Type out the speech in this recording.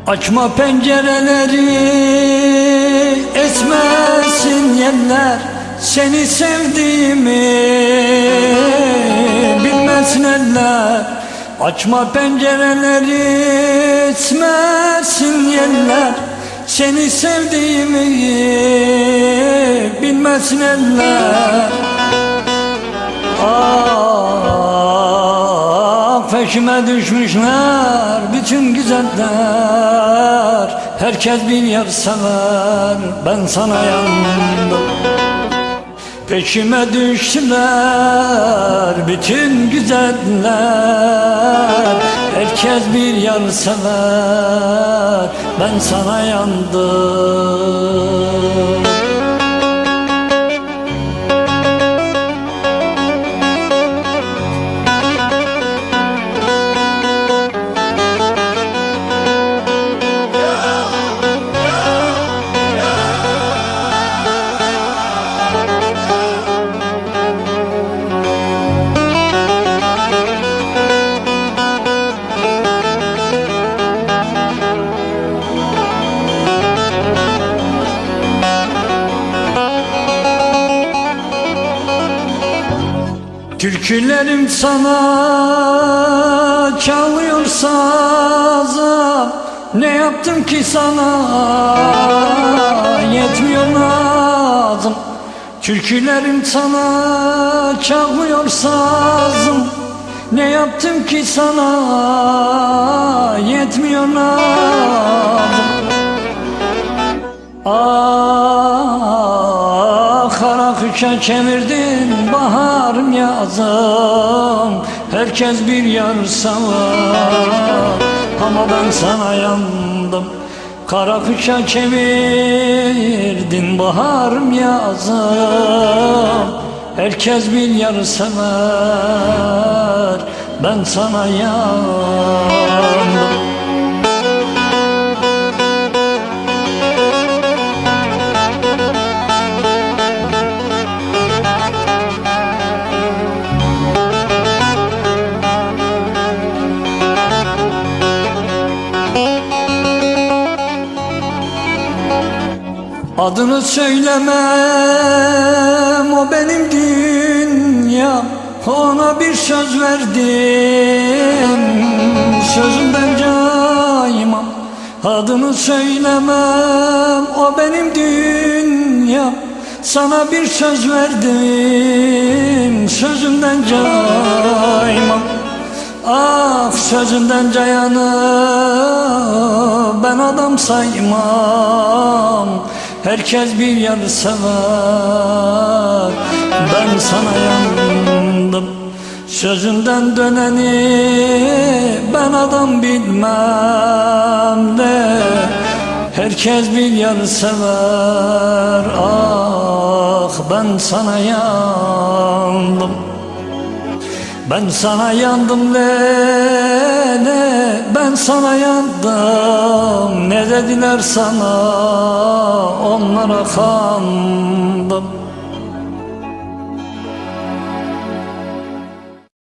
Açma pencereleri, esmesin yeller. Seni sevdiğimi bilmesin eller. Açma pencereleri, esmesin yeller. Seni sevdiğimi bilmesin eller. Peşime düşmüşler bütün güzeller. Herkes bir yer sever, ben sana yandım. Peşime düştüler bütün güzeller. Herkes bir yer sever, ben sana yandım. Türkülerim sana çalıyor saza. Ne yaptım ki sana yetmiyor nazım. Türkülerim sana çalıyor sazım. Ne yaptım ki sana yetmiyor nazım. Kara kışa çevirdin baharım yazım. Herkes bir yar savar ama ben sana yandım. Kara kışa çevirdin baharım yazım. Herkes bir yar sever, ben sana yandım. Adını söylemem, o benim dünya. Ona bir söz verdim, sözümden caymam. Adını söylemem, o benim dünya. Sana bir söz verdim, sözümden caymam. Sözümden cayanı ben adam saymam. Herkes bir yer sever, ben sana yandım. Sözünden döneni ben adam bilmem de. Herkes bir yer sever, ben sana yandım. Ben sana yandım ne, ben sana yandım. Ne dediler sana, onlara kandım.